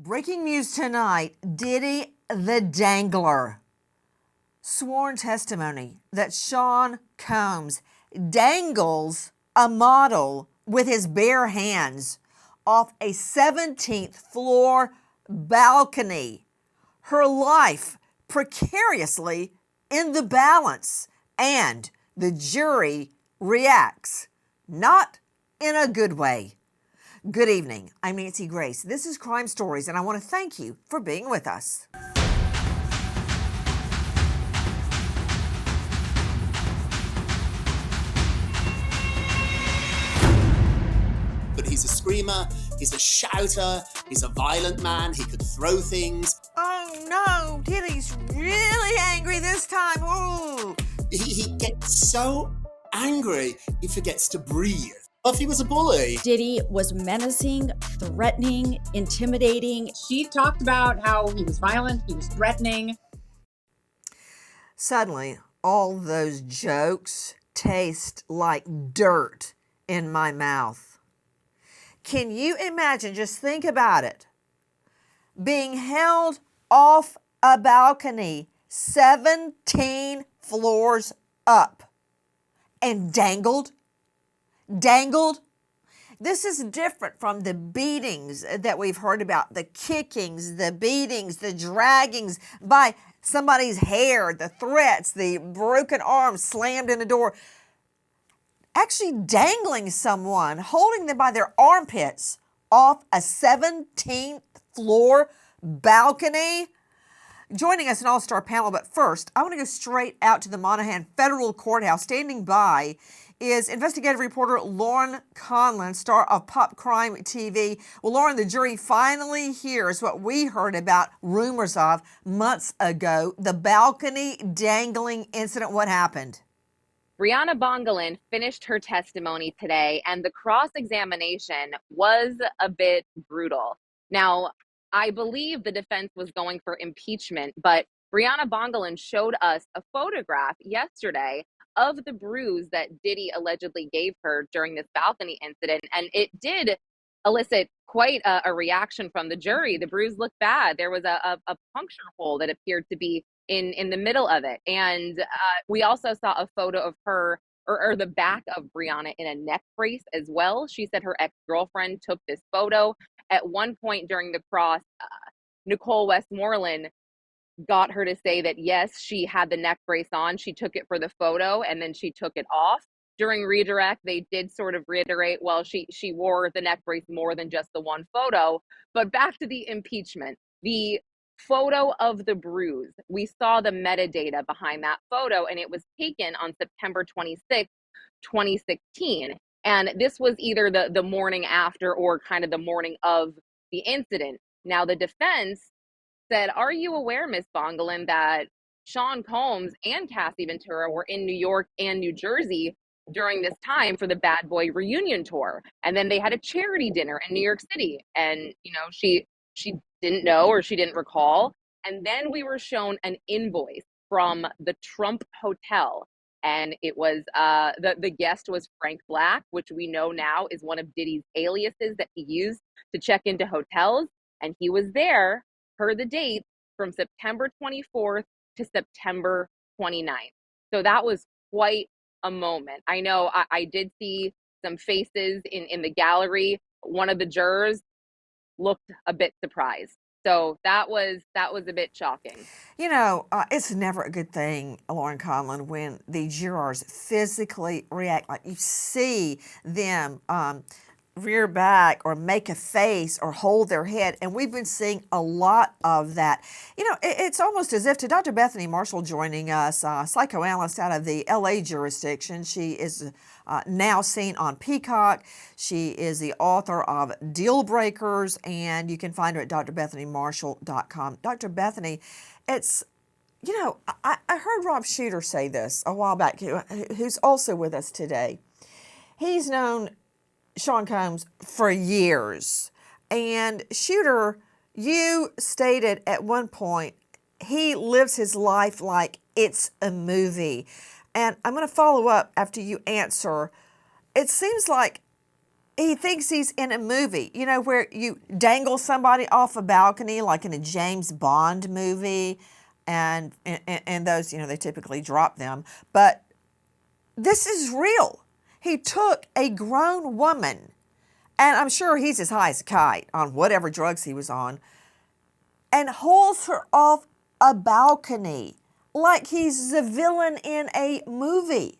Breaking news tonight, Diddy the Dangler. Sworn testimony that Sean Combs dangles a model with his bare hands off a 17th floor balcony. Her life precariously in the balance, and the jury reacts not in a good way. Good evening. I'm Nancy Grace. This is Crime Stories, and I want to thank you for being with us. But he's a screamer, he's a shouter, he's a violent man, he could throw things. Oh no, Diddy's really angry this time. Ooh. He gets so angry, he forgets to breathe. Buffy was a bully. Diddy was menacing, threatening, intimidating. She talked about how he was violent, he was threatening. Suddenly, all those jokes taste like dirt in my mouth. Can you imagine, just think about it, being held off a balcony 17 floors up and dangled? This is different from the beatings that we've heard about, the kickings, the beatings, the draggings by somebody's hair, the threats, the broken arms slammed in a door. Actually dangling someone, holding them by their armpits off a 17th floor balcony. Joining us an all-star panel, but first, I want to go straight out to the Monaghan Federal Courthouse. Standing by is investigative reporter Lauren Conlon, star of Pop Crime TV. Well, Lauren, the jury finally hears what we heard about rumors of months ago, the balcony dangling incident. What happened? Brianna Bongelin finished her testimony today, and the cross-examination was a bit brutal. Now, I believe the defense was going for impeachment, but Brianna Bongelin showed us a photograph yesterday of the bruise that Diddy allegedly gave her during this balcony incident, and it did elicit quite a reaction from the jury. The bruise looked bad. There was a puncture hole that appeared to be in the middle of it, and we also saw a photo of her or the back of Brianna in a neck brace as well. She said her ex-girlfriend took this photo. At one point during the cross, Nicole Westmoreland got her to say that yes, she had the neck brace on. She took it for the photo and then she took it off. During redirect, they did sort of reiterate, well, she wore the neck brace more than just the one photo. But back to the impeachment, the photo of the bruise, we saw the metadata behind that photo, and it was taken on September 26, 2016. And this was either the morning after or kind of the morning of the incident. Now, the defense said, are you aware, Ms. Bongelin, that Sean Combs and Cassie Ventura were in New York and New Jersey during this time for the Bad Boy reunion tour? And then they had a charity dinner in New York City. And, you know, she didn't know or she didn't recall. And then we were shown an invoice from the Trump Hotel. And it was, the guest was Frank Black, which we know now is one of Diddy's aliases that he used to check into hotels. And he was there per the date from September 24th to September 29th. So that was quite a moment. I know I did see some faces in the gallery. One of the jurors looked a bit surprised. So that was a bit shocking. You know, it's never a good thing, Lauren Conlon, when the jurors physically react. Like you see them rear back or make a face or hold their head. And we've been seeing a lot of that. You know, it's almost as if, to Dr. Bethany Marshall joining us, psychoanalyst out of the LA jurisdiction. She is now seen on Peacock. She is the author of Deal Breakers, and you can find her at drbethanymarshall.com. Dr. Bethany, it's, you know, I heard Rob Shooter say this a while back, who's also with us today. He's known Sean Combs for years. And Shooter, you stated at one point, he lives his life like it's a movie. And I'm going to follow up after you answer. It seems like he thinks he's in a movie, you know, where you dangle somebody off a balcony, like in a James Bond movie, and those, you know, they typically drop them. But this is real. He took a grown woman, and I'm sure he's as high as a kite on whatever drugs he was on, and hauls her off a balcony like he's the villain in a movie.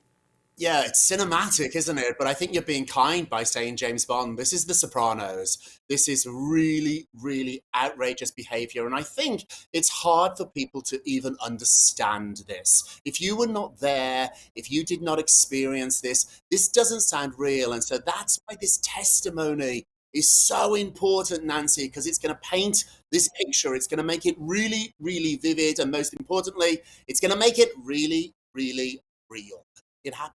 Yeah, it's cinematic, isn't it? But I think you're being kind by saying James Bond. This is The Sopranos. This is really, really outrageous behavior. And I think it's hard for people to even understand this. If you were not there, if you did not experience this, this doesn't sound real. And so that's why this testimony is so important, Nancy, because it's going to paint this picture. It's going to make it really, really vivid. And most importantly, it's going to make it really, really real. It happened.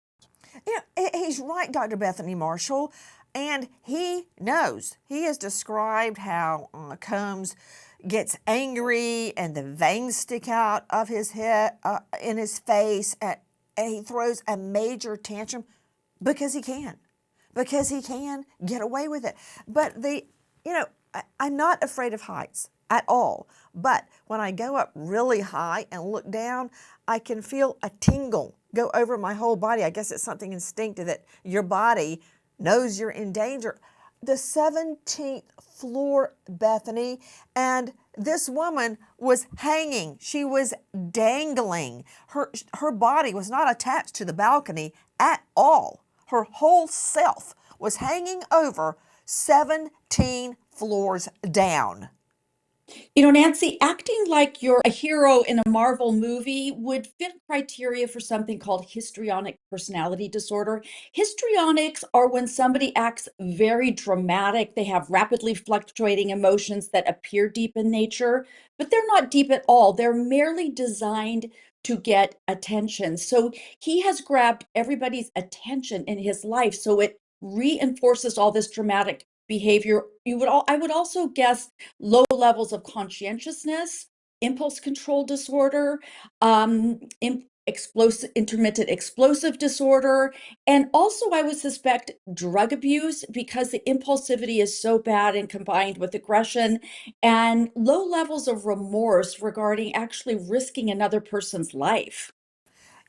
Yeah, he's right, Dr. Bethany Marshall, and he knows. He has described how Combs gets angry and the veins stick out of his head, in his face, and he throws a major tantrum because he can get away with it. But I'm not afraid of heights at all. But when I go up really high and look down, I can feel a tingle go over my whole body. I guess it's something instinctive that your body knows you're in danger. The 17th floor, Bethany, and this woman was hanging. She was dangling. Her body was not attached to the balcony at all. Her whole self was hanging over 17 floors down. You know, Nancy, acting like you're a hero in a Marvel movie would fit criteria for something called histrionic personality disorder. Histrionics are when somebody acts very dramatic. They have rapidly fluctuating emotions that appear deep in nature, but they're not deep at all. They're merely designed to get attention. So he has grabbed everybody's attention in his life. So it reinforces all this dramatic behavior. I would also guess low levels of conscientiousness, impulse control disorder, intermittent explosive disorder, and also I would suspect drug abuse because the impulsivity is so bad and combined with aggression and low levels of remorse regarding actually risking another person's life.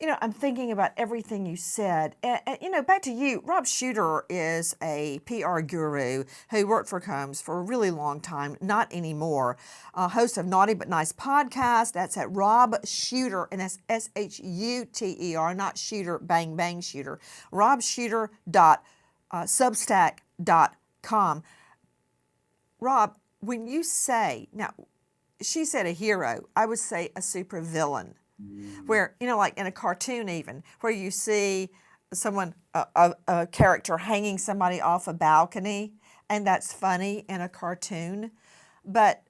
You know, I'm thinking about everything you said. And back to you. Rob Shooter is a PR guru who worked for Combs for a really long time, not anymore. Host of Naughty But Nice podcast. That's at Rob Shooter, and that's SHUTER, not Shooter, Bang Bang Shooter. robshooter.substack.com. Rob, when you say, now, she said a hero, I would say a supervillain. Where, like in a cartoon even, where you see someone, a character hanging somebody off a balcony, and that's funny in a cartoon. But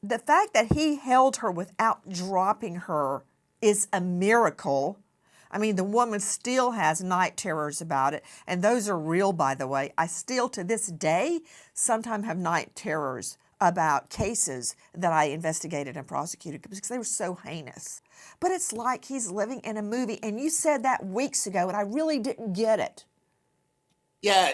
the fact that he held her without dropping her is a miracle. I mean, the woman still has night terrors about it, and those are real, by the way. I still, to this day, sometimes have night terrors about cases that I investigated and prosecuted because they were so heinous. But it's like he's living in a movie, and you said that weeks ago, and I really didn't get it. Yeah,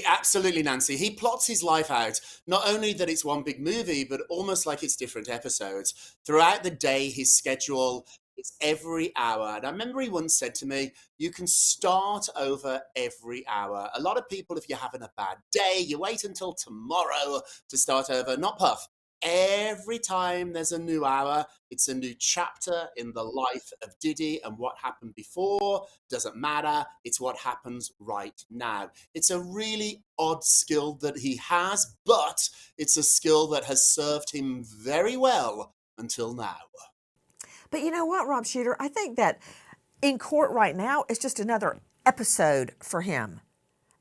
absolutely, Nancy. He plots his life out, not only that it's one big movie, but almost like it's different episodes. Throughout the day, his schedule is every hour. And I remember he once said to me, you can start over every hour. A lot of people, if you're having a bad day, you wait until tomorrow to start over. Not Puff. Every time there's a new hour, it's a new chapter in the life of Diddy, and what happened before doesn't matter. It's what happens right now. It's a really odd skill that he has, but it's a skill that has served him very well until now. But you know what, Rob Shooter? I think that in court right now, it's just another episode for him.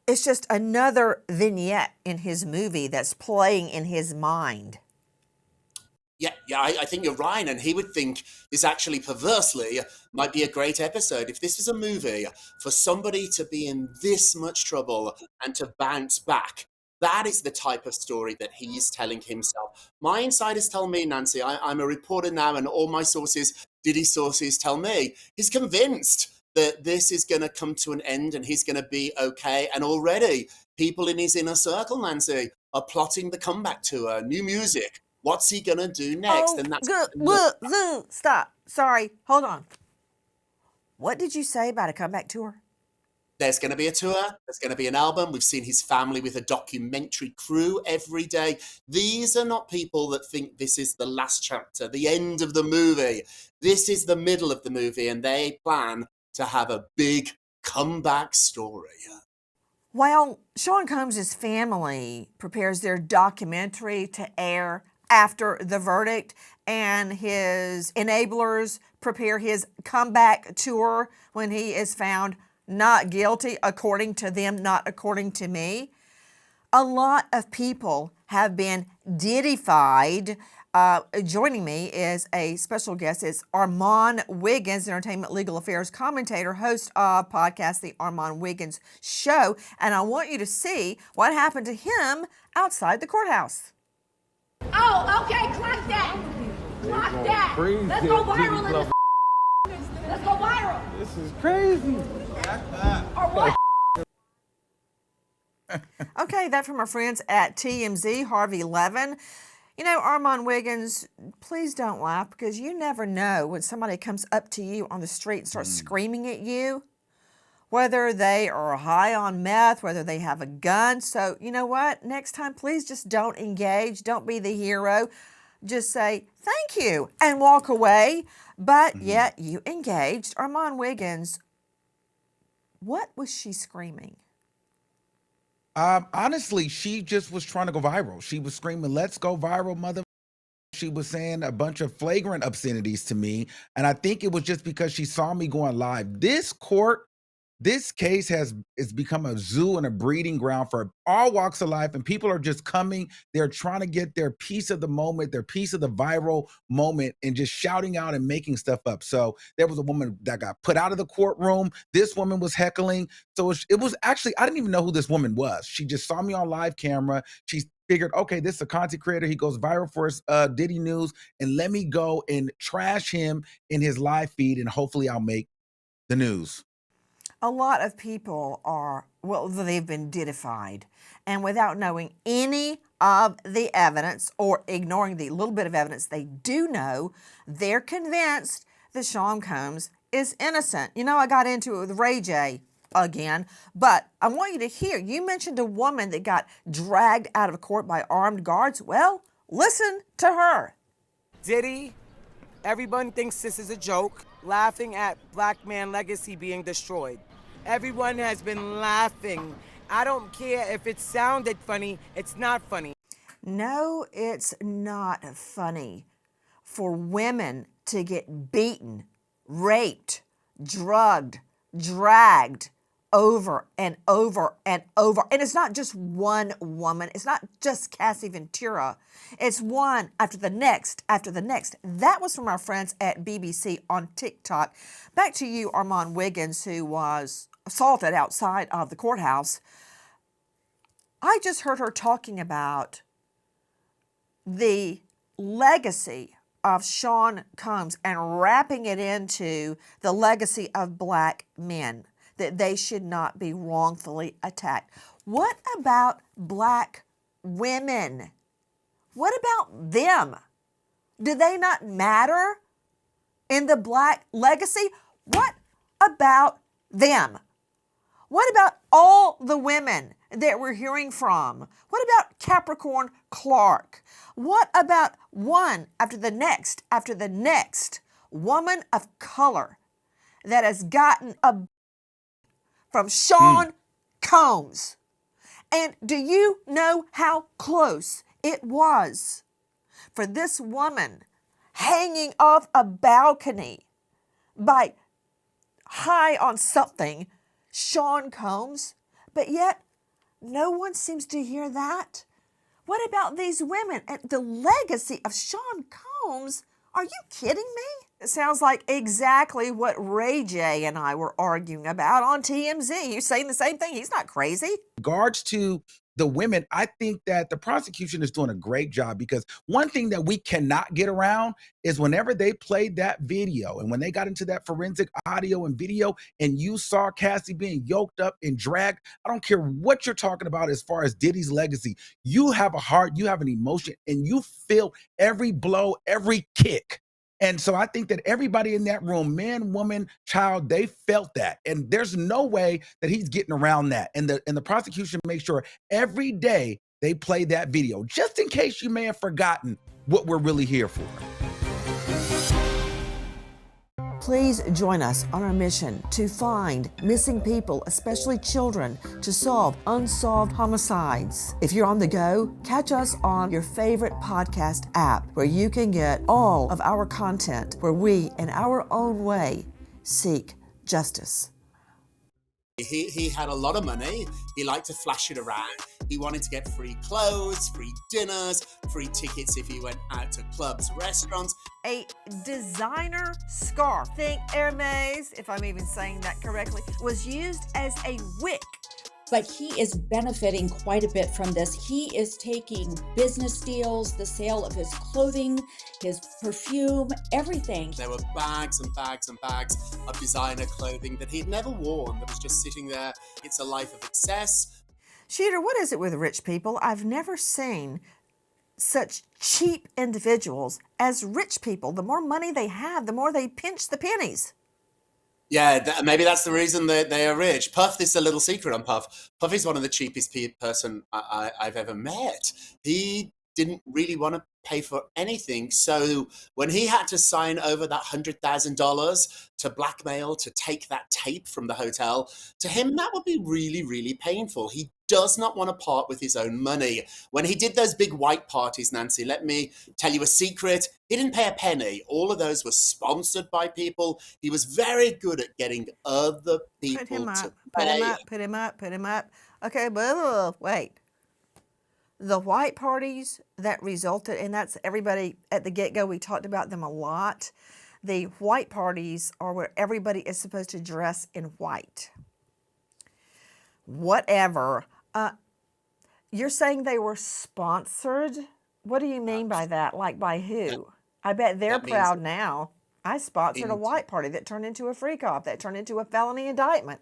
It's just another vignette in his movie that's playing in his mind. Yeah, I think you're right. And he would think this actually perversely might be a great episode. If this was a movie for somebody to be in this much trouble and to bounce back, that is the type of story that he's telling himself. My insiders tell me, Nancy, I'm a reporter now, and all my sources, Diddy sources, tell me he's convinced that this is going to come to an end and he's going to be okay. And already people in his inner circle, Nancy, are plotting the comeback tour, new music. What's he going to do next? Oh, And that's good. Look, stop. Sorry. Hold on. What did you say about a comeback tour? there's going to be a tour. There's going to be an album. We've seen his family with a documentary crew every day. These are not people that think this is the last chapter, the end of the movie. This is the middle of the movie, and they plan to have a big comeback story. While Sean Combs' family prepares their documentary to air after the verdict, and his enablers prepare his comeback tour when he is found not guilty, according to them, not according to me, a lot of people have been Diddyfied. Joining me is a special guest. It's Armand Wiggins, entertainment legal affairs commentator, host of podcast The Armand Wiggins Show. And I want you to see what happened to him outside the courthouse. Oh, okay, clock that. Clock that. Let's go viral in this. Let's go viral. This is crazy. Or what? Okay, that from our friends at TMZ, Harvey Levin. You know, Armand Wiggins, please don't laugh, because you never know when somebody comes up to you on the street and starts screaming at you, whether they are high on meth, whether they have a gun. So, you know what? Next time, please just don't engage. Don't be the hero. Just say, thank you, and walk away. But yet you engaged. Armand Wiggins, what was she screaming? Honestly, she just was trying to go viral. She was screaming, "Let's go viral, mother." She was saying a bunch of flagrant obscenities to me. And I think it was just because she saw me going live. This case has become a zoo and a breeding ground for all walks of life, and people are just coming. They're trying to get their piece of the moment, their piece of the viral moment, and just shouting out and making stuff up. So there was a woman that got put out of the courtroom. This woman was heckling. So it was actually, I didn't even know who this woman was. She just saw me on live camera. She figured, okay, this is a content creator. He goes viral for his Diddy news, and let me go and trash him in his live feed, and hopefully I'll make the news. A lot of people are, well, they've been Diddyfied. And without knowing any of the evidence, or ignoring the little bit of evidence they do know, they're convinced that Sean Combs is innocent. You know, I got into it with Ray J again, but I want you to hear, you mentioned a woman that got dragged out of court by armed guards. Well, listen to her. Diddy, everyone thinks this is a joke, laughing at black man legacy being destroyed. Everyone has been laughing. I don't care if it sounded funny, it's not funny. No, it's not funny for women to get beaten, raped, drugged, dragged over and over and over. And it's not just one woman. It's not just Cassie Ventura. It's one after the next, after the next. That was from our friends at BBC on TikTok. Back to you, Armand Wiggins, who was assaulted outside of the courthouse. I just heard her talking about the legacy of Sean Combs and wrapping it into the legacy of black men, that they should not be wrongfully attacked. What about black women? What about them? Do they not matter in the black legacy? What about them? What about all the women that we're hearing from? What about Capricorn Clark? What about one after the next woman of color that has gotten a from Sean Combs? And do you know how close it was for this woman hanging off a balcony by high on something, Sean Combs, but yet no one seems to hear that? What about these women and the legacy of Sean Combs? Are you kidding me? It sounds like exactly what Ray J and I were arguing about on TMZ. You're saying the same thing. He's not crazy. Regards to the women, I think that the prosecution is doing a great job, because one thing that we cannot get around is whenever they played that video and when they got into that forensic audio and video and you saw Cassie being yoked up and dragged, I don't care what you're talking about as far as Diddy's legacy. You have a heart, you have an emotion, and you feel every blow, every kick. And so I think that everybody in that room, man, woman, child, they felt that. And there's no way that he's getting around that. And the prosecution makes sure every day they play that video, just in case you may have forgotten what we're really here for. Please join us on our mission to find missing people, especially children, to solve unsolved homicides. If you're on the go, catch us on your favorite podcast app, where you can get all of our content, where we, in our own way, seek justice. He had a lot of money. He liked to flash it around. He wanted to get free clothes, free dinners, free tickets if he went out to clubs, restaurants. A designer scarf, think Hermes, if I'm even saying that correctly, was used as a wick. But he is benefiting quite a bit from this. He is taking business deals, the sale of his clothing, his perfume, everything. There were bags and bags and bags of designer clothing that he'd never worn, that was just sitting there. It's a life of excess. Shooter, what is it with rich people? I've never seen such cheap individuals as rich people. The more money they have, the more they pinch the pennies. Yeah, maybe that's the reason that they are rich. Puff, this is a little secret on Puff. Puff is one of the cheapest person I've ever met. He didn't really want to pay for anything. So when he had to sign over that $100,000 to blackmail, to take that tape from the hotel, to him, that would be really, really painful. He does not want to part with his own money. When he did those big white parties, Nancy, let me tell you a secret. He didn't pay a penny. All of those were sponsored by people. He was very good at getting other people Put him to up, put him pay. up, put him up, put him up. Okay, but wait. The white parties that resulted, and that's everybody at the get-go, we talked about them a lot. The white parties are where everybody is supposed to dress in white. Whatever. You're saying they were sponsored? What do you mean by that? Like by who? I bet they're That means proud now. I sponsored a in- white party that turned into a freak-off, that turned into a felony indictment.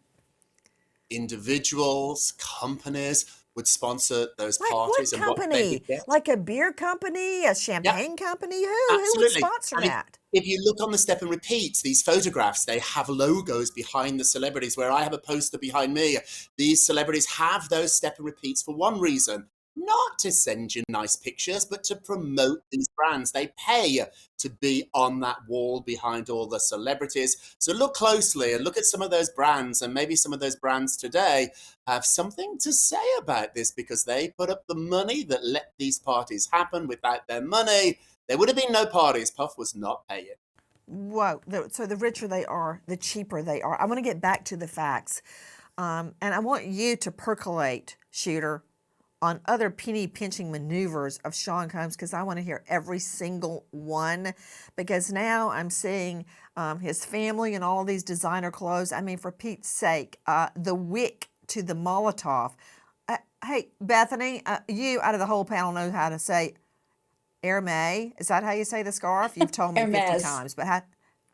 individuals, companies would sponsor those Like parties what and what they company? could get. Like a beer company, a champagne company? Who would Absolutely. sponsor I mean, that? if you look on the step and repeats, these photographs, they have logos behind the celebrities, where I have a poster behind me. These celebrities have those step and repeats for one reason, not to send you nice pictures, but to promote these brands. They pay to be on that wall behind all the celebrities. So look closely and look at some of those brands, and maybe some of those brands today have something to say about this, because they put up the money that let these parties happen. Without their money, there would have been no parties. Puff was not paying. Whoa. So the richer they are, the cheaper they are. I want to get back to the facts. And I want you to percolate, Shooter, on other penny pinching maneuvers of Sean Combs, because I want to hear every single one. Because now I'm seeing his family and all these designer clothes. I mean, for Pete's sake, the wick to the Molotov. Hey, Bethany, you out of the whole panel know how to say Hermes. Is that how you say the scarf? You've told me 50 Hermes. times, but how?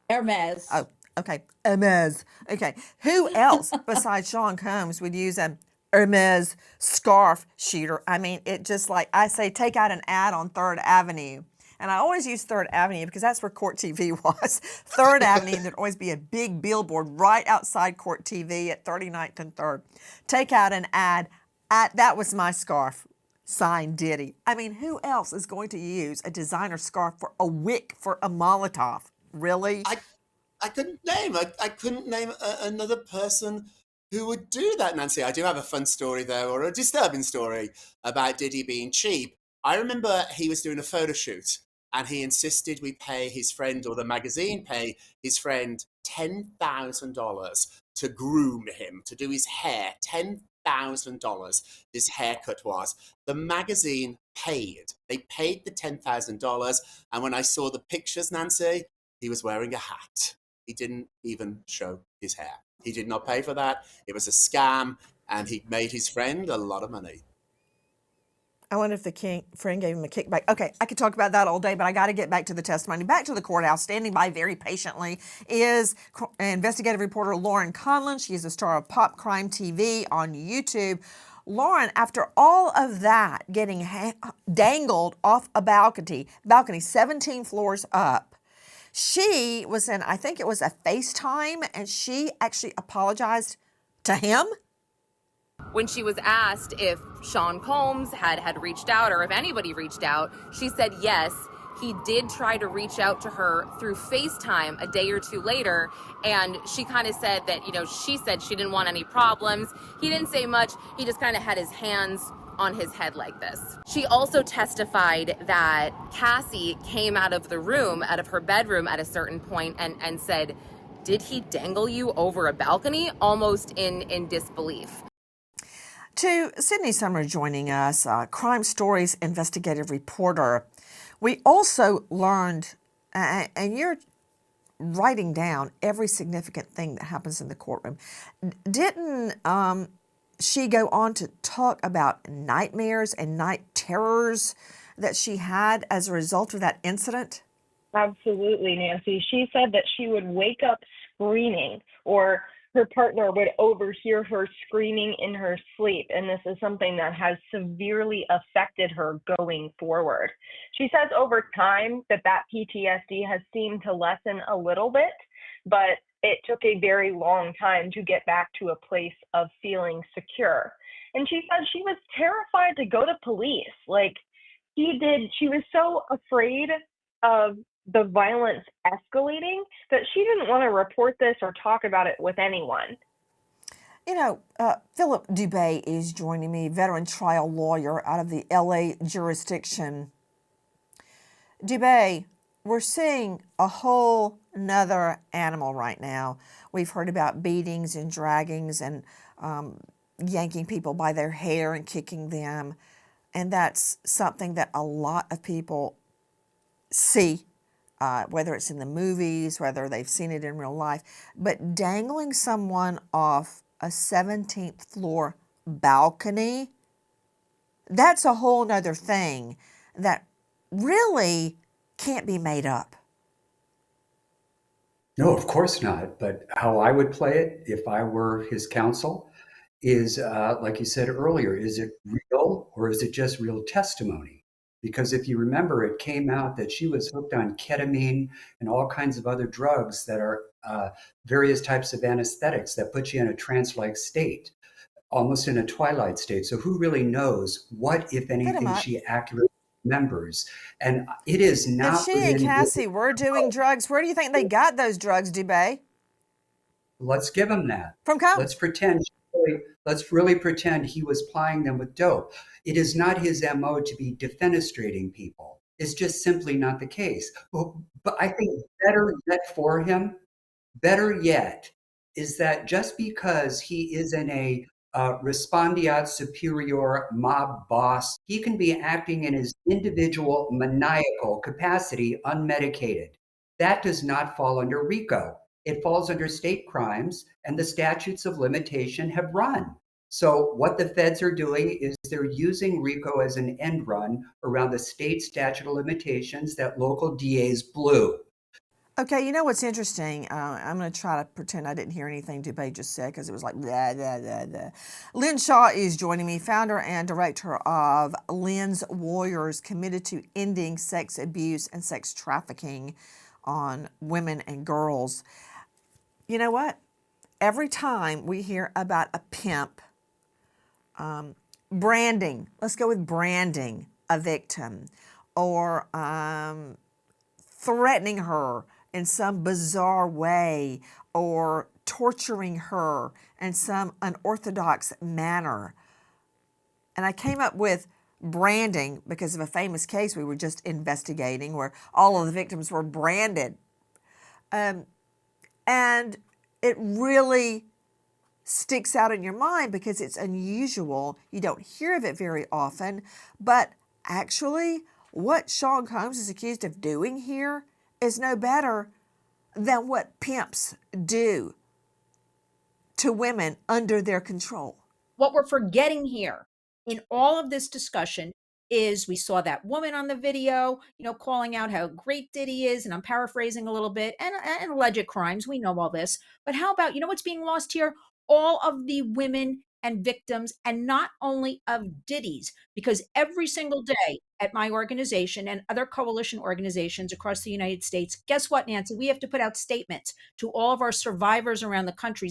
Hermes. Oh, okay. Hermes. Okay. Who else besides Sean Combs would use a Hermes scarf, Shooter? I mean, it just like I say, take out an ad on 3rd Avenue. And I always use 3rd Avenue because that's where Court TV was. 3rd Avenue, there'd always be a big billboard right outside Court TV at 39th and 3rd. Take out an ad. That was my scarf. Signed Diddy. I mean, who else is going to use a designer scarf for a wick for a Molotov? Really? I couldn't name. I couldn't name another person who would do that, Nancy. I do have a fun story, though, or a disturbing story about Diddy being cheap. I remember he was doing a photo shoot, and he insisted we pay his friend, or the magazine pay his friend, $10,000 to groom him, to do his hair. $10,000 this haircut was. The magazine paid. They paid the $10,000, and when I saw the pictures, Nancy, he was wearing a hat. He didn't even show his hair. He did not pay for that. It was a scam, and he made his friend a lot of money. I wonder if the friend gave him a kickback. Okay, I could talk about that all day, but I got to get back to the testimony. Back to the courthouse, standing by very patiently is investigative reporter Lauren Conlon. She is a star of Pop Crime TV on YouTube. Lauren, after all of that, getting dangled off a balcony 17 floors up, she was in, I think it was a FaceTime, and she actually apologized to him. When she was asked if Sean Combs had reached out or if anybody reached out, she said yes. He did try to reach out to her through FaceTime a day or two later, and she kind of said that, she said she didn't want any problems. He didn't say much. He just kind of had his hands on his head like this. She also testified that Cassie came out of her bedroom at a certain point and said, "Did he dangle you over a balcony?" almost in disbelief. To Sydney Summer joining us, Crime Stories investigative reporter. We also learned, and you're writing down every significant thing that happens in the courtroom. Didn't she go on to talk about nightmares and night terrors that she had as a result of that incident? Absolutely, Nancy. She said that she would wake up screaming, or her partner would overhear her screaming in her sleep, and this is something that has severely affected her going forward. She says over time that PTSD has seemed to lessen a little bit, but it took a very long time to get back to a place of feeling secure. And she said she was terrified to go to police. She was so afraid of the violence escalating that she didn't want to report this or talk about it with anyone. Philip Dubé is joining me, veteran trial lawyer out of the LA jurisdiction. Dubé, we're seeing a whole nother animal right now. We've heard about beatings and draggings and yanking people by their hair and kicking them. And that's something that a lot of people see. Whether it's in the movies, whether they've seen it in real life, but dangling someone off a 17th floor balcony, that's a whole nother thing that really can't be made up. No, of course not. But how I would play it if I were his counsel is, like you said earlier, is it real or is it just real testimony? Because if you remember, it came out that she was hooked on ketamine and all kinds of other drugs that are various types of anesthetics that put you in a trance-like state, almost in a twilight state. So who really knows what, if anything, she accurately remembers? And it is not. If she and Cassie were doing drugs, where do you think they got those drugs, Dubé? Let's give him that. From Combs. Let's really pretend he was plying them with dope. It is not his MO to be defenestrating people. It's just simply not the case. But I think better yet, is that just because he is in a respondeat superior mob boss, he can be acting in his individual maniacal capacity unmedicated. That does not fall under RICO. It falls under state crimes, and the statutes of limitation have run. So what the feds are doing is they're using RICO as an end run around the state statute of limitations that local DAs blew. Okay, you know what's interesting? I'm going to try to pretend I didn't hear anything Dubé just said because it was like blah, blah, blah, blah. Lynn Shaw is joining me, founder and director of Lynn's Warriors, committed to ending sex abuse and sex trafficking on women and girls. You know what? Every time we hear about a pimp, branding, let's go with branding a victim, or threatening her in some bizarre way, or torturing her in some unorthodox manner. And I came up with branding because of a famous case we were just investigating where all of the victims were branded. And it really sticks out in your mind because it's unusual. You don't hear of it very often, but actually what Sean Combs is accused of doing here is no better than what pimps do to women under their control. What we're forgetting here in all of this discussion is we saw that woman on the video, calling out how great Diddy is, and I'm paraphrasing a little bit, and alleged crimes. We know all this. But how about, what's being lost here? All of the women and victims, and not only of Diddy's, because every single day at my organization and other coalition organizations across the United States, guess what, Nancy? We have to put out statements to all of our survivors around the country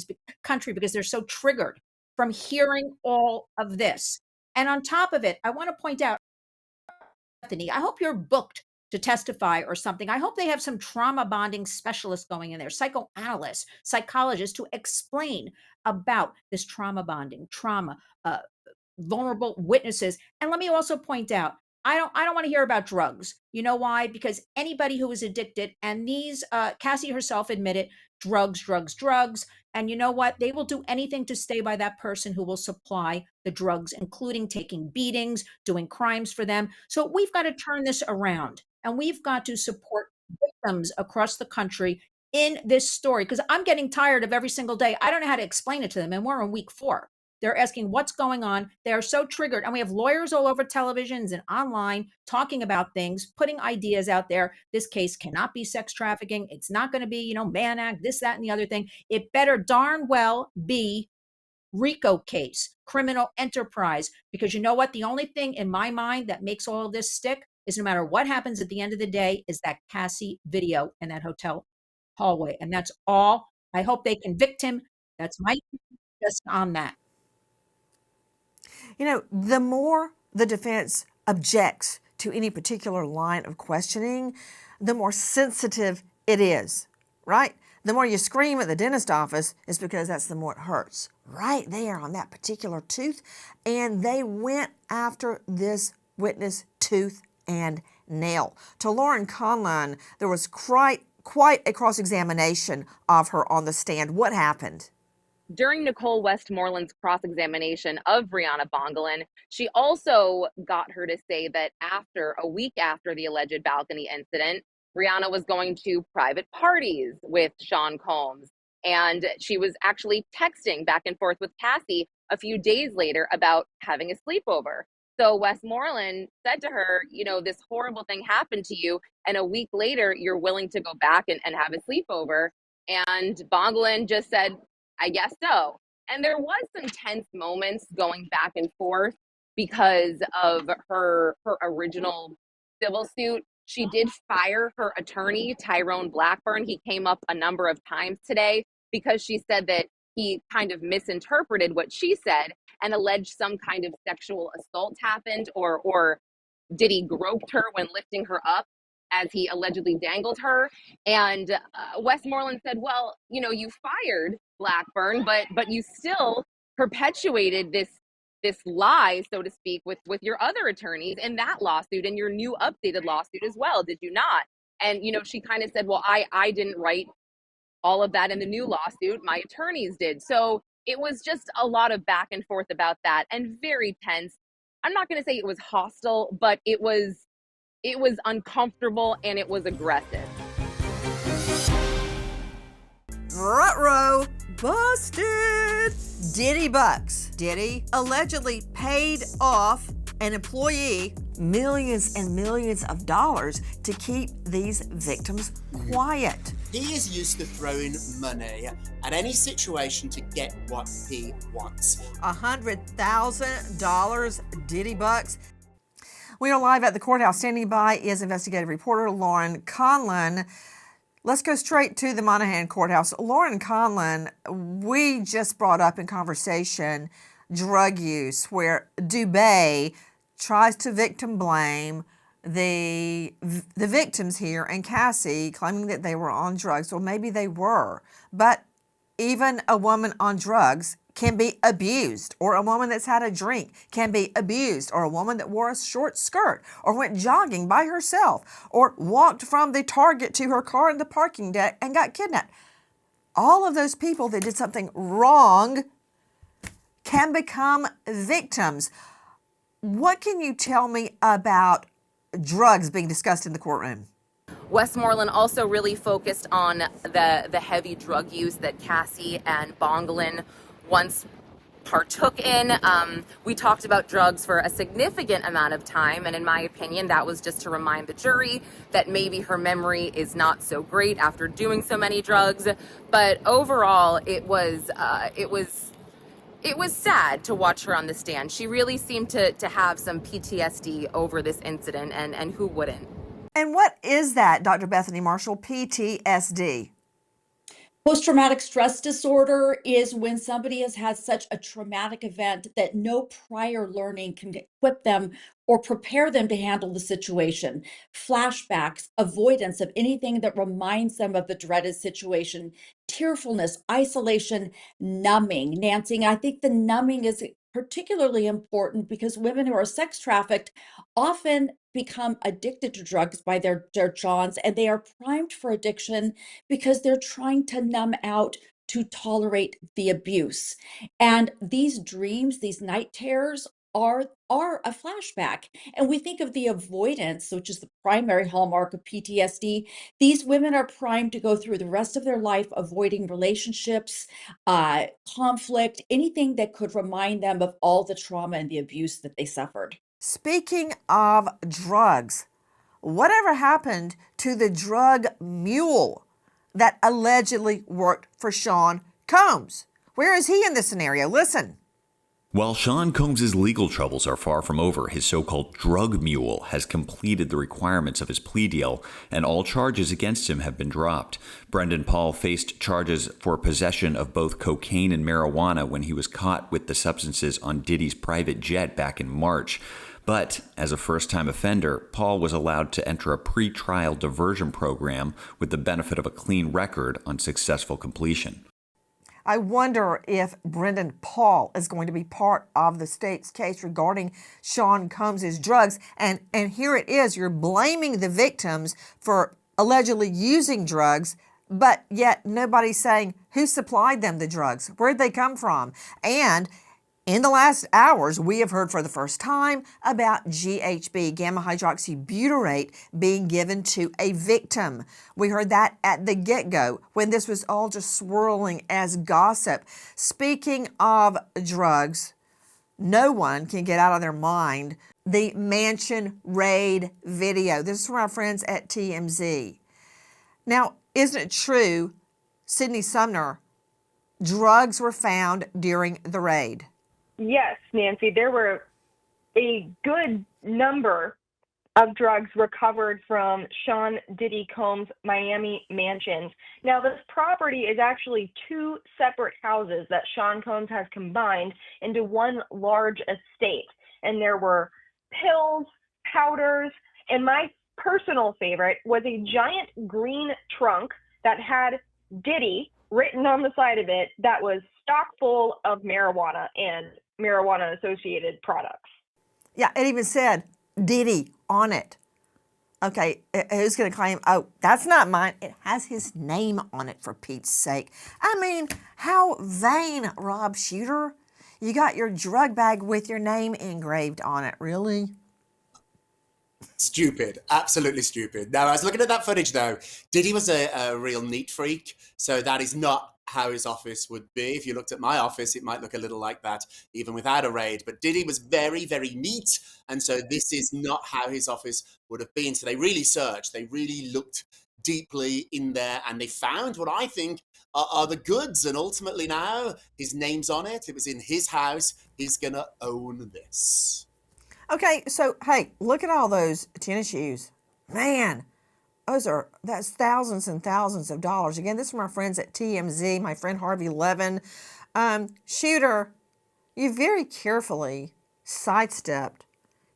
because they're so triggered from hearing all of this. And on top of it, I want to point out, Bethany, I hope you're booked to testify or something. I hope they have some trauma bonding specialists going in there, psychoanalysts, psychologists, to explain about this trauma bonding, vulnerable witnesses. And let me also point out, I don't want to hear about drugs. You know why? Because anybody who is addicted, and these Cassie herself admitted, drugs. And you know what? They will do anything to stay by that person who will supply the drugs, including taking beatings, doing crimes for them. So we've got to turn this around, and we've got to support victims across the country in this story, because I'm getting tired of every single day. I don't know how to explain it to them. And we're in week 4. They're asking what's going on. They are so triggered. And we have lawyers all over televisions and online talking about things, putting ideas out there. This case cannot be sex trafficking. It's not going to be, Mann Act, this, that, and the other thing. It better darn well be RICO case, criminal enterprise. Because you know what? The only thing in my mind that makes all of this stick is, no matter what happens at the end of the day, is that Cassie video in that hotel hallway. And that's all. I hope they convict him. That's my just on that. The more the defense objects to any particular line of questioning, the more sensitive it is, right? The more you scream at the dentist office is because that's the more it hurts, right there on that particular tooth. And they went after this witness tooth and nail. To Lauren Conlon, there was quite a cross-examination of her on the stand. What happened? During Nicole Westmoreland's cross-examination of Brianna Bongolan, she also got her to say that a week after the alleged balcony incident, Brianna was going to private parties with Sean Combs. And she was actually texting back and forth with Cassie a few days later about having a sleepover. So Westmoreland said to her, this horrible thing happened to you, and a week later, you're willing to go back and have a sleepover. And Bongolan just said, I guess so. And there was some tense moments going back and forth because of her original civil suit. She did fire her attorney, Tyrone Blackburn. He came up a number of times today because she said that he kind of misinterpreted what she said and alleged some kind of sexual assault happened, or Diddy groped her when lifting her up, as he allegedly dangled her. And Westmoreland said, well, you fired Blackburn, but you still perpetuated this lie, so to speak, with your other attorneys in that lawsuit and your new updated lawsuit as well, did you not? And, she kind of said, well, I didn't write all of that in the new lawsuit. My attorneys did. So it was just a lot of back and forth about that, and very tense. I'm not going to say it was hostile, but it was uncomfortable and it was aggressive. Ruh-roh, busted! Diddy bucks. Diddy allegedly paid off an employee millions and millions of dollars to keep these victims quiet. He is used to throwing money at any situation to get what he wants. $100,000 Diddy bucks. We are live at the courthouse. Standing by is investigative reporter Lauren Conlon. Let's go straight to the Monaghan courthouse. Lauren Conlon, we just brought up in conversation drug use, where Dubé tries to victim blame the victims here, and Cassie claiming that they were on drugs. Well, maybe they were, but even a woman on drugs can be abused, or a woman that's had a drink can be abused, or a woman that wore a short skirt, or went jogging by herself, or walked from the Target to her car in the parking deck and got kidnapped. All of those people that did something wrong can become victims. What can you tell me about drugs being discussed in the courtroom? Westmoreland also really focused on the heavy drug use that Cassie and Bongolan once partook in. We talked about drugs for a significant amount of time, and in my opinion, that was just to remind the jury that maybe her memory is not so great after doing so many drugs. But overall, it was sad to watch her on the stand. She really seemed to have some PTSD over this incident, and who wouldn't? And what is that, Dr. Bethany Marshall, PTSD? Post-traumatic stress disorder is when somebody has had such a traumatic event that no prior learning can equip them or prepare them to handle the situation. Flashbacks, avoidance of anything that reminds them of the dreaded situation, tearfulness, isolation, numbing. Nancy, I think the numbing is particularly important because women who are sex trafficked often become addicted to drugs by their johns, and they are primed for addiction because they're trying to numb out to tolerate the abuse. And these dreams, these night terrors are a flashback. And we think of the avoidance, which is the primary hallmark of PTSD. These women are primed to go through the rest of their life avoiding relationships, conflict, anything that could remind them of all the trauma and the abuse that they suffered. Speaking of drugs, whatever happened to the drug mule that allegedly worked for Sean Combs? Where is he in this scenario? Listen. While Sean Combs' legal troubles are far from over, his so-called drug mule has completed the requirements of his plea deal, and all charges against him have been dropped. Brendan Paul faced charges for possession of both cocaine and marijuana when he was caught with the substances on Diddy's private jet back in March. But as a first-time offender, Paul was allowed to enter a pre-trial diversion program with the benefit of a clean record on successful completion. I wonder if Brendan Paul is going to be part of the state's case regarding Sean Combs' drugs. And here it is, you're blaming the victims for allegedly using drugs, but yet nobody's saying who supplied them the drugs, where'd they come from? And in the last hours, we have heard for the first time about GHB, gamma hydroxybutyrate, being given to a victim. We heard that at the get-go when this was all just swirling as gossip. Speaking of drugs, no one can get out of their mind the mansion raid video. This is from our friends at TMZ. Now, isn't it true, Sydney Sumner, drugs were found during the raid? Yes, Nancy, there were a good number of drugs recovered from Sean Diddy Combs' Miami mansions. Now, this property is actually two separate houses that Sean Combs has combined into one large estate. And there were pills, powders, and my personal favorite was a giant green trunk that had Diddy written on the side of it that was stock full of marijuana and marijuana associated products. Yeah, it even said Diddy on it. Okay, who's going to claim, oh, that's not mine? It has his name on it, for Pete's sake. I mean, how vain, Rob Shooter. You got your drug bag with your name engraved on it, really? Stupid, absolutely stupid. Now, I was looking at that footage though. Diddy was a real neat freak, so that is not how his office would be. If you looked at my office, it might look a little like that, even without a raid. But Diddy was very, very neat, and so this is not how his office would have been. So they really searched, they really looked deeply in there, and they found what I think are the goods. And ultimately now, his name's on it. It was in his house. He's gonna own this. Okay, so, hey, look at all those tennis shoes. Man, that's thousands and thousands of dollars. Again, this is from our friends at TMZ, my friend Harvey Levin. Shooter, you very carefully sidestepped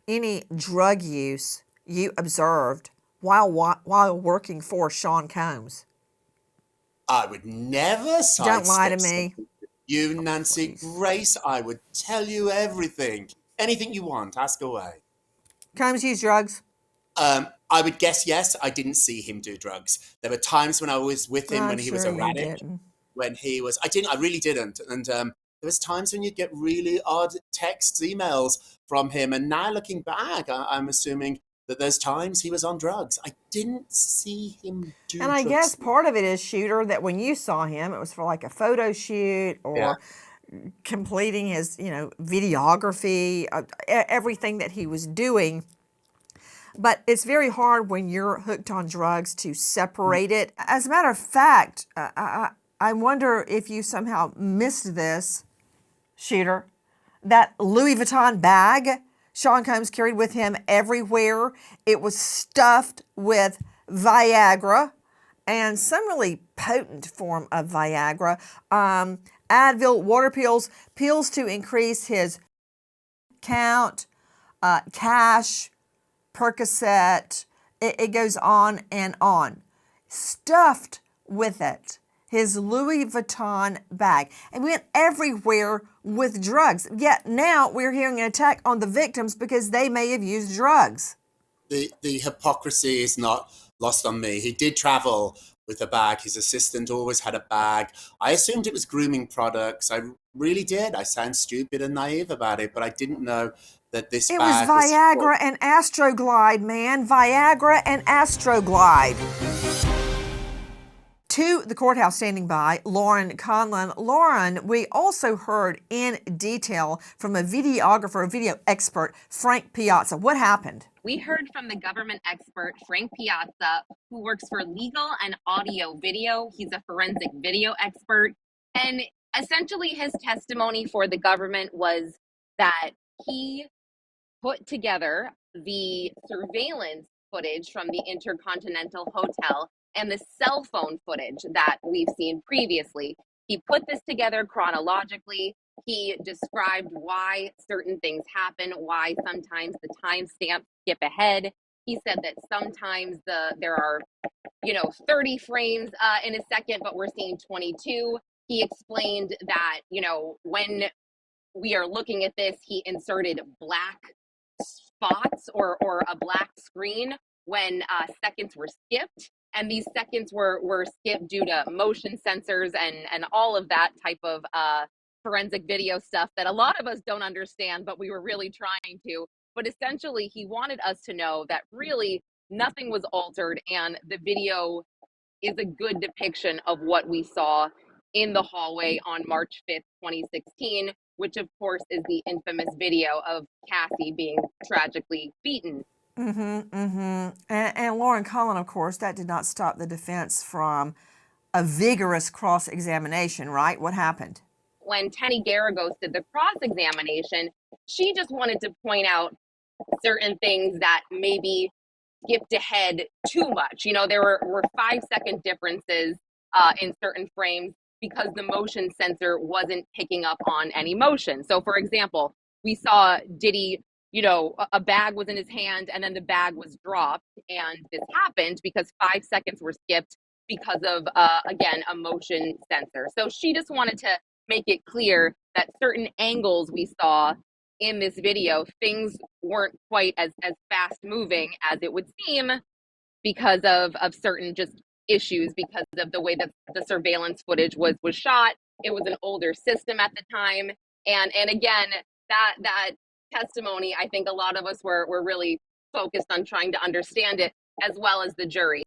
any drug use you observed while working for Sean Combs. I would never sidestep. Don't lie to me. You, Nancy Grace, I would tell you everything. Anything you want, ask away. Combs used drugs? I would guess yes. I didn't see him do drugs. There were times when I was with him when he was erratic. When he was, I really didn't. And there was times when you'd get really odd texts, emails from him. And now looking back, I'm assuming that those times he was on drugs. I didn't see him do drugs. And I guess part of it is, Shooter, that when you saw him, it was for like a photo shoot or completing his, videography, everything that he was doing. But it's very hard when you're hooked on drugs to separate it. As a matter of fact, I wonder if you somehow missed this, Shooter, that Louis Vuitton bag Sean Combs carried with him everywhere. It was stuffed with Viagra and some really potent form of Viagra. Advil, water pills to increase his count, cash, Percocet, it goes on and on. Stuffed with it. His Louis Vuitton bag. And we went everywhere with drugs. Yet now we're hearing an attack on the victims because they may have used drugs. The hypocrisy is not lost on me. He did travel with a bag. His assistant always had a bag. I assumed it was grooming products. I really did. I sound stupid and naive about it, but I didn't know that this it was bag Viagra and Astroglide, man. Viagra and Astroglide. To the courthouse standing by, Lauren Conlon. Lauren, we also heard in detail from a videographer, video expert, Frank Piazza. What happened? We heard from the government expert, Frank Piazza, who works for legal and audio video. He's a forensic video expert. And essentially his testimony for the government was that he put together the surveillance footage from the Intercontinental Hotel and the cell phone footage that we've seen previously. He put this together chronologically. He described why certain things happen, why sometimes the timestamps skip ahead. He said that sometimes there are, 30 frames in a second, but we're seeing 22. He explained that, when we are looking at this, he inserted black spots or a black screen when seconds were skipped. And these seconds were skipped due to motion sensors and all of that type of forensic video stuff that a lot of us don't understand, but we were really trying to. But essentially, he wanted us to know that really nothing was altered, and the video is a good depiction of what we saw in the hallway on March 5th, 2016, which of course is the infamous video of Cassie being tragically beaten. And Lauren Cullen, of course, that did not stop the defense from a vigorous cross-examination, right? What happened? When Tenny Garagos did the cross-examination, she just wanted to point out certain things that maybe skipped ahead too much. There were 5-second differences in certain frames because the motion sensor wasn't picking up on any motion. So, for example, we saw Diddy, a bag was in his hand and then the bag was dropped. And this happened because 5 seconds were skipped because of, again, a motion sensor. So she just wanted to make it clear that certain angles we saw in this video, things weren't quite as fast moving as it would seem because of certain just issues, because of the way that the surveillance footage was shot. It was an older system at the time. And again, that testimony, I think a lot of us were really focused on trying to understand it, as well as the jury.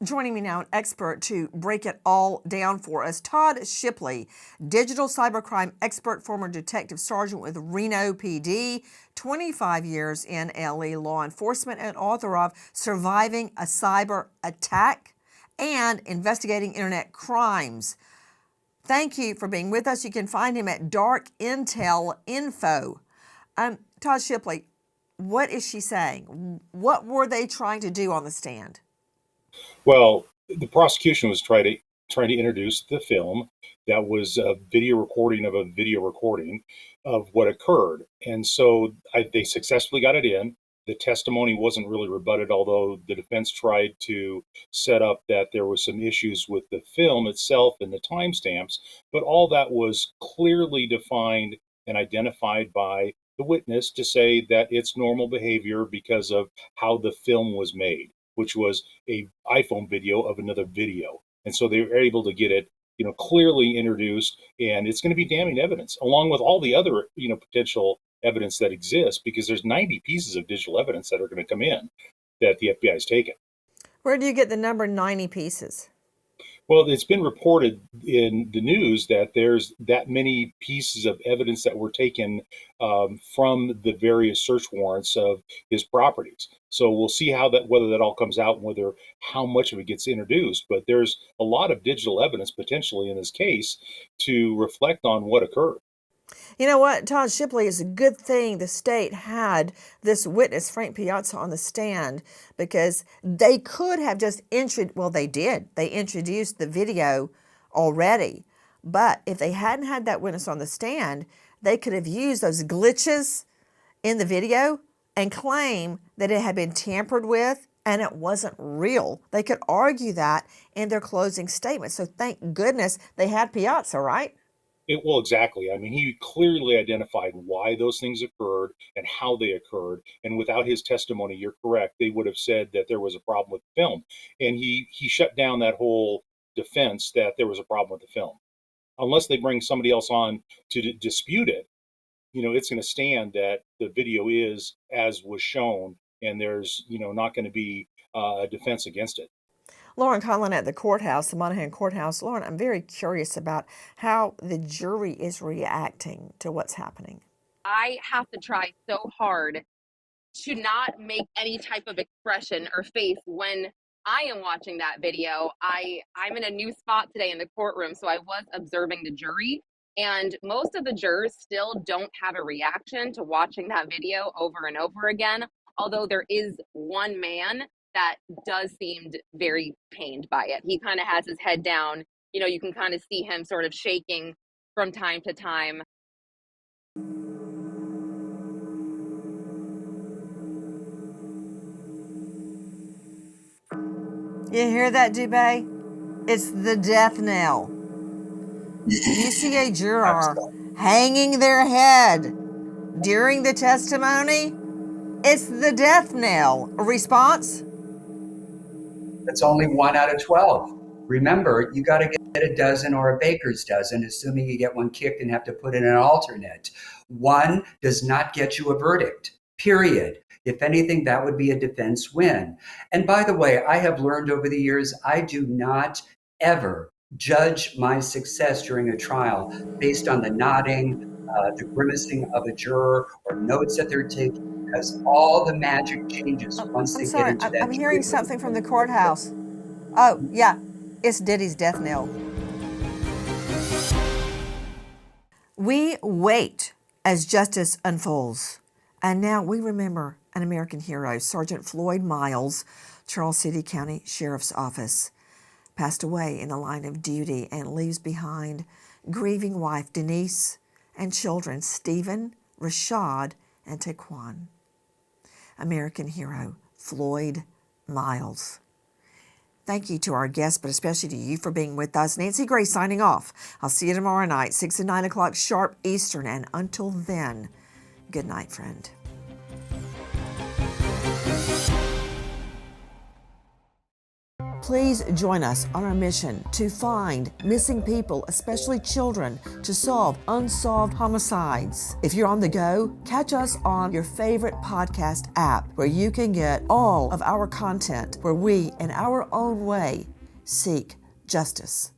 Joining me now, an expert to break it all down for us, Todd Shipley, digital cybercrime expert, former detective sergeant with Reno PD, 25 years in LE law enforcement, and author of Surviving a Cyber Attack and Investigating Internet Crimes. Thank you for being with us. You can find him at Dark Intel Info. Todd Shipley, what is she saying? What were they trying to do on the stand? Well, the prosecution was trying to introduce the film that was a video recording of a video recording of what occurred. And so they successfully got it in. The testimony wasn't really rebutted, although the defense tried to set up that there was some issues with the film itself and the timestamps, but all that was clearly defined and identified by the witness to say that it's normal behavior because of how the film was made, which was a iPhone video of another video. And so they were able to get it, clearly introduced, and it's going to be damning evidence, along with all the other, potential evidence that exists, because there's 90 pieces of digital evidence that are going to come in that the FBI has taken. Where do you get the number 90 pieces? Well, it's been reported in the news that there's that many pieces of evidence that were taken from the various search warrants of his properties. So we'll see whether that all comes out and whether how much of it gets introduced. But there's a lot of digital evidence potentially in this case to reflect on what occurred. You know what, Todd Shipley, it's a good thing the state had this witness, Frank Piazza, on the stand, because they could have just they did. They introduced the video already. But if they hadn't had that witness on the stand, they could have used those glitches in the video and claim that it had been tampered with and it wasn't real. They could argue that in their closing statement. So thank goodness they had Piazza, right? Well, exactly. I mean, he clearly identified why those things occurred and how they occurred. And without his testimony, you're correct, they would have said that there was a problem with the film. And he shut down that whole defense that there was a problem with the film. Unless they bring somebody else on to dispute it, it's going to stand that the video is as was shown, and there's, not going to be a defense against it. Lauren Conlon at the courthouse, the Monahan courthouse. Lauren, I'm very curious about how the jury is reacting to what's happening. I have to try so hard to not make any type of expression or face when I am watching that video. I'm in a new spot today in the courtroom, so I was observing the jury, and most of the jurors still don't have a reaction to watching that video over and over again, although there is one man that does seem very pained by it. He kind of has his head down. You can kind of see him sort of shaking from time to time. You hear that, Dubé? It's the death knell. You see a juror hanging their head during the testimony? It's the death knell. A response? That's only 1 out of 12. Remember, you got to get a dozen or a baker's dozen, assuming you get one kicked and have to put in an alternate. One does not get you a verdict, period. If anything, that would be a defense win. And by the way, I have learned over the years, I do not ever judge my success during a trial based on the nodding, the grimacing of a juror or notes that they're taking, because all the magic changes once they get into that. I'm hearing something from the courthouse. Oh, yeah, it's Diddy's death knell. We wait as justice unfolds. And now we remember an American hero, Sergeant Floyd Miles, Charles City County Sheriff's Office, passed away in the line of duty and leaves behind grieving wife Denise and children Stephen, Rashad, and Taquan. American hero, Floyd Miles. Thank you to our guests, but especially to you for being with us. Nancy Gray signing off. I'll see you tomorrow night, 6 and 9 o'clock sharp Eastern. And until then, good night, friend. Please join us on our mission to find missing people, especially children, to solve unsolved homicides. If you're on the go, catch us on your favorite podcast app where you can get all of our content where we, in our own way, seek justice.